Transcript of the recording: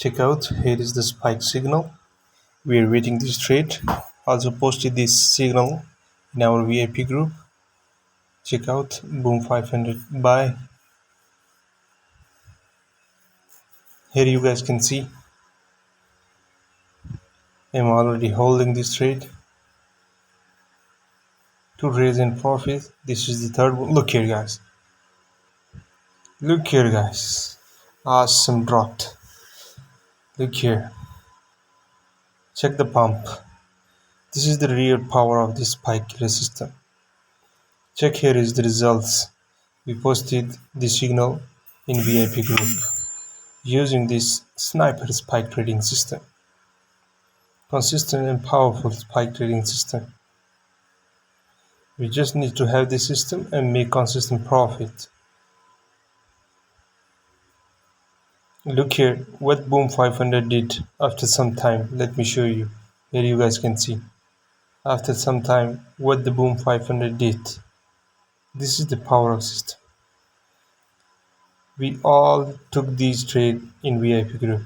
Check out, here is the spike signal. We are waiting this trade. Also posted this signal in our VIP group. Check out Boom 500 buy. Here you guys can see I'm already holding this trade to raise in profit. This is the third one. Look here guys. Look here guys. Awesome dropped. Look here. Check the pump. This is the real power of this spike killer system. Check here is the results. We posted the signal in VIP group using this sniper spike trading system. Consistent and powerful spike trading system. We just need to have this system and make consistent profit. Look here what Boom 500 did after some time. Let me show you. Here you guys can see. After some time what the Boom 500 did. This is the power of system. We all took these trade in VIP group.